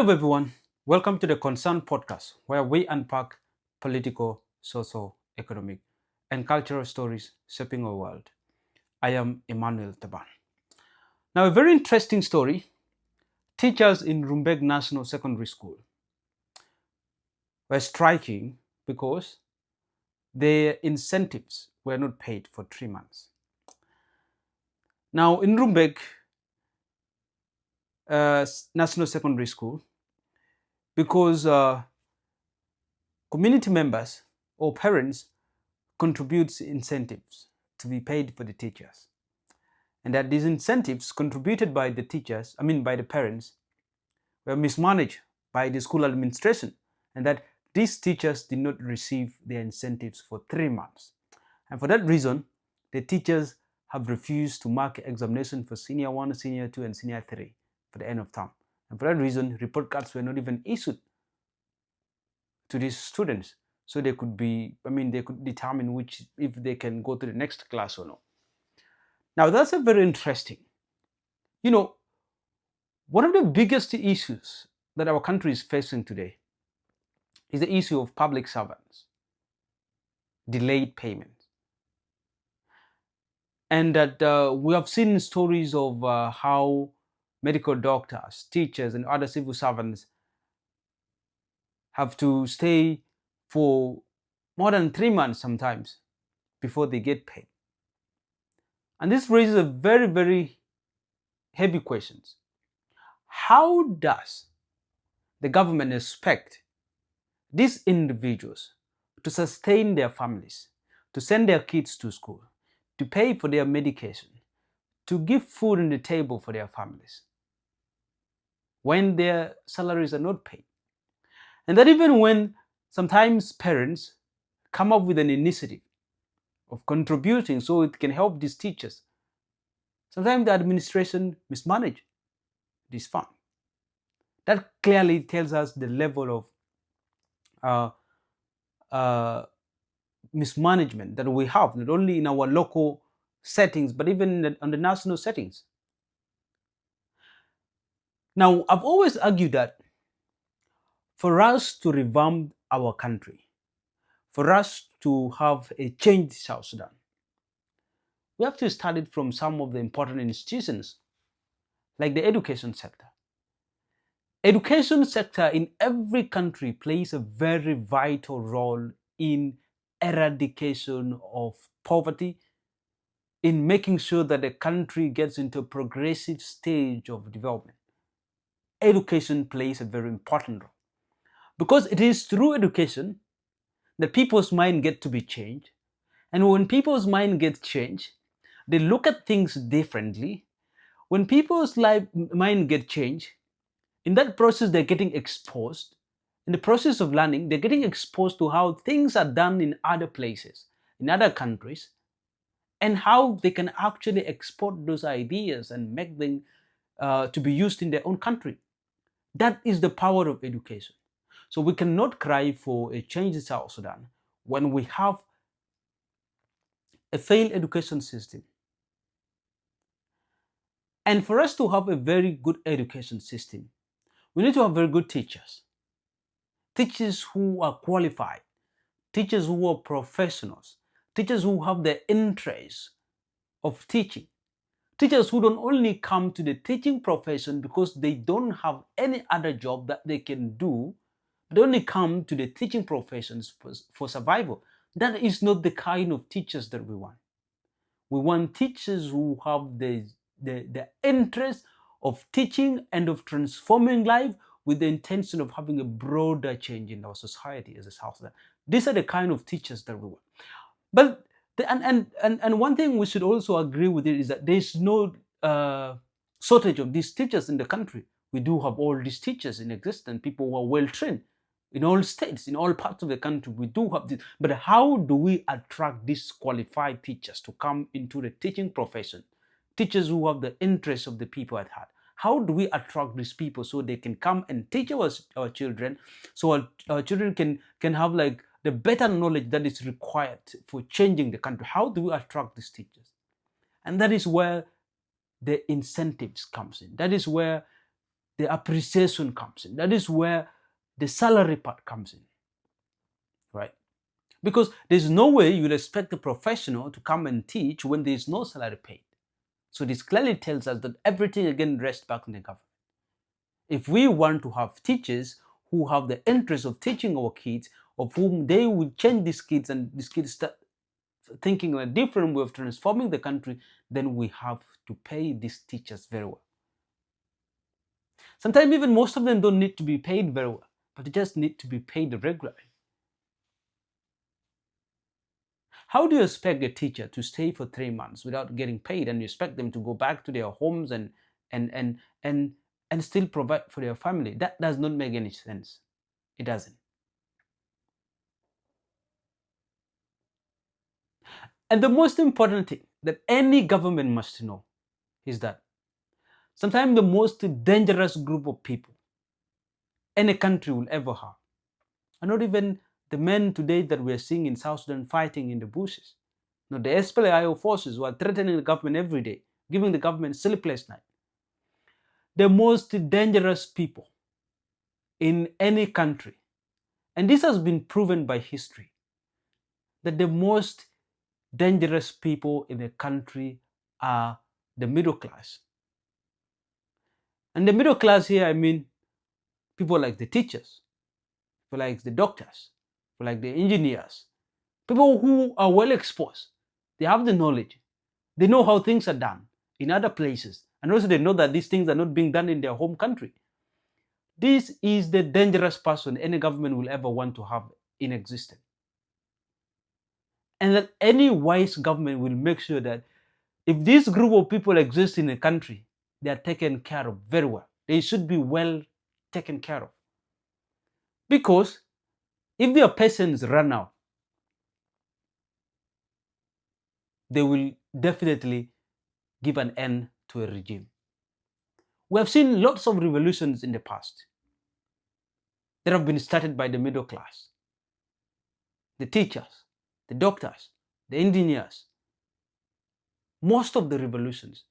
Hello, everyone. Welcome to the Concern Podcast, where we unpack political, social, economic, and cultural stories shaping our world. I am Emmanuel Taban. Now, a very interesting story. Teachers in Rumbek National Secondary School were striking because their incentives were not paid for 3 months. Now, in Rumbek National Secondary School, because community members or parents contributes incentives to be paid for the teachers, and that these incentives contributed by the teachers, by the parents, were mismanaged by the school administration, and that these teachers did not receive their incentives for 3 months. And for that reason, the teachers have refused to mark examination for senior 1, senior 2, and senior 3 for the end of term. And for that reason, report cards were not even issued to these students, so they could determine if they can go to the next class or not. Now, that's a very interesting. One of the biggest issues that our country is facing today is the issue of public servants, delayed payments. And that we have seen stories of how medical doctors, teachers, and other civil servants have to stay for more than 3 months sometimes before they get paid. And this raises a very, very heavy questions. How does the government expect these individuals to sustain their families, to send their kids to school, to pay for their medication, to give food on the table for their families, when their salaries are not paid? And that even when sometimes parents come up with an initiative of contributing so it can help these teachers, sometimes the administration mismanage this fund. That clearly tells us the level of mismanagement that we have, not only in our local settings, but even on the national settings. Now, I've always argued that for us to revamp our country, for us to have a changed South Sudan, we have to start it from some of the important institutions, like the education sector. Education sector in every country plays a very vital role in eradication of poverty, in making sure that the country gets into a progressive stage of development. Education plays a very important role, because it is through education that people's mind get to be changed. And when people's mind gets changed, they look at things differently. When people's mind get changed, in that process, they're getting exposed. In the process of learning, they're getting exposed to how things are done in other places, in other countries, and how they can actually export those ideas and make them to be used in their own country. That is the power of education. So we cannot cry for a change in South Sudan when we have a failed education system. And for us to have a very good education system, we need to have very good teachers. Teachers who are qualified, teachers who are professionals, teachers who have the interest of teaching, teachers who don't only come to the teaching profession because they don't have any other job that they can do, they only come to the teaching professions for survival. That is not the kind of teachers that we want. We want teachers who have the interest of teaching and of transforming life with the intention of having a broader change in our society as a South Sudan. These are the kind of teachers that we want. But one thing we should also agree with it is that there is no shortage of these teachers in the country. We do have all these teachers in existence, people who are well trained in all states, in all parts of the country. We do have this. But how do we attract these qualified teachers to come into the teaching profession? Teachers who have the interests of the people at heart. How do we attract these people so they can come and teach our children, so our children can have like the better knowledge that is required for changing the country? How do we attract these teachers? And that is where the incentives comes in. That is where the appreciation comes in. That is where the salary part comes in, right? Because there's no way you'll expect a professional to come and teach when there is no salary paid. So this clearly tells us that everything again rests back on the government. If we want to have teachers who have the interest of teaching our kids, of whom they will change these kids and these kids start thinking a different way of transforming the country, then we have to pay these teachers very well. Sometimes even most of them don't need to be paid very well, but they just need to be paid regularly. How do you expect a teacher to stay for 3 months without getting paid, and you expect them to go back to their homes and still provide for their family? That does not make any sense. It doesn't. And the most important thing that any government must know is that sometimes the most dangerous group of people any country will ever have are not even the men today that we are seeing in South Sudan fighting in the bushes. No, the SPLA-IO forces who are threatening the government every day, giving the government sleepless night. The most dangerous people in any country, and this has been proven by history, that the most dangerous people in a country are the middle class. And the middle class here, I mean people like the teachers, people like the doctors, people like the engineers, people who are well exposed. They have the knowledge. They know how things are done in other places. And also they know that these things are not being done in their home country. This is the dangerous person any government will ever want to have in existence. And that any wise government will make sure that if this group of people exist in a country, they are taken care of very well. They should be well taken care of. Because if their patience run out, they will definitely give an end to a regime. We have seen lots of revolutions in the past that have been started by the middle class, the teachers, the doctors, the engineers. Most of the revolutions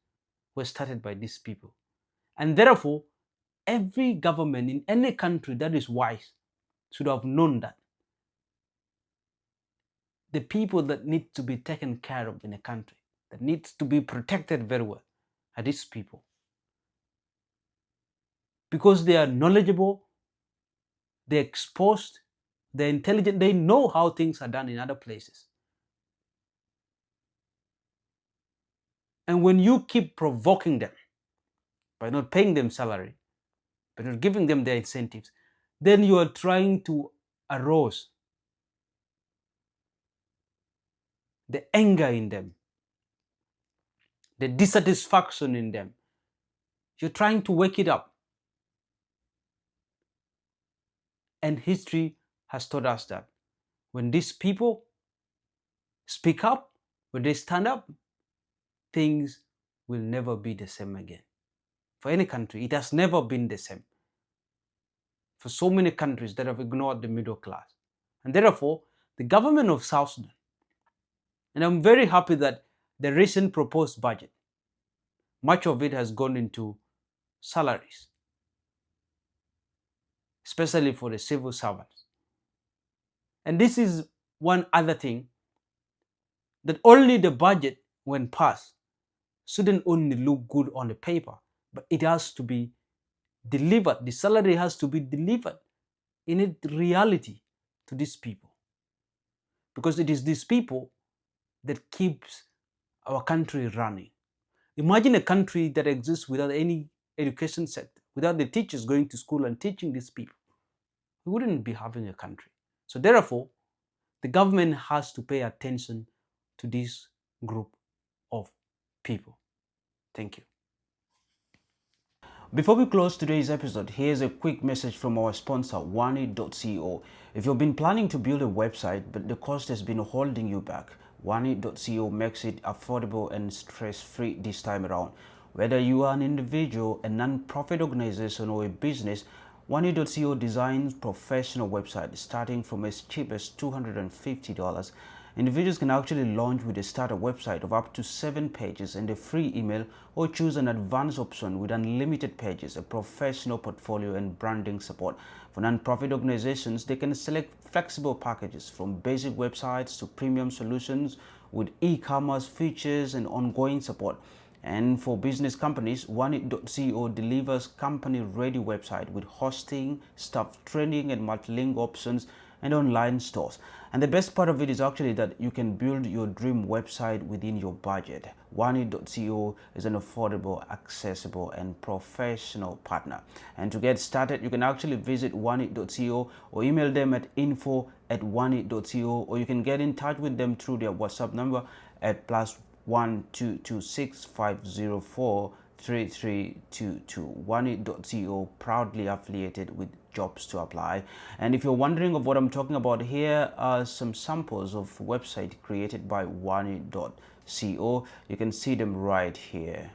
were started by these people. And therefore, every government in any country that is wise should have known that the people that need to be taken care of in a country, that needs to be protected very well, are these people. Because they are knowledgeable, they're exposed, they're intelligent, they know how things are done in other places. And when you keep provoking them by not paying them salary, by not giving them their incentives, then you are trying to arouse the anger in them, the dissatisfaction in them. You're trying to wake it up. And history has taught us that when these people speak up, when they stand up, things will never be the same again. For any country, it has never been the same. For so many countries that have ignored the middle class. And therefore, the government of South Sudan, and I'm very happy that the recent proposed budget, much of it has gone into salaries, especially for the civil servants. And this is one other thing, that only the budget, when passed, shouldn't only look good on the paper, but it has to be delivered. The salary has to be delivered in its reality to these people. Because it is these people that keeps our country running. Imagine a country that exists without any education sector, without the teachers going to school and teaching these people. We wouldn't be having a country. So therefore, the government has to pay attention to this group of people. Thank you. Before we close today's episode, here's a quick message from our sponsor, Wani.co. If you've been planning to build a website, but the cost has been holding you back, Wani.co makes it affordable and stress-free this time around. Whether you are an individual, a non-profit organization, or a business, Wani.co designs professional websites starting from as cheap as $250 Individuals can actually launch with a starter website of up to 7 pages and a free email, or choose an advanced option with unlimited pages, a professional portfolio, and branding support. For non-profit organizations, they can select flexible packages from basic websites to premium solutions with e-commerce features and ongoing support. And for business companies, OneIt.co delivers company-ready website with hosting, staff training, and multilingual options and online stores. And the best part of it is actually that you can build your dream website within your budget. OneIt.co is an affordable, accessible, and professional partner. And to get started, you can actually visit OneIt.co or email them at info@oneit.co, or you can get in touch with them through their WhatsApp number at +1 226 504 3322. OneIt.co, proudly affiliated with Jobs to Apply. And if you're wondering of what I'm talking about, here are some samples of website created by OneIt.co. You can see them right here.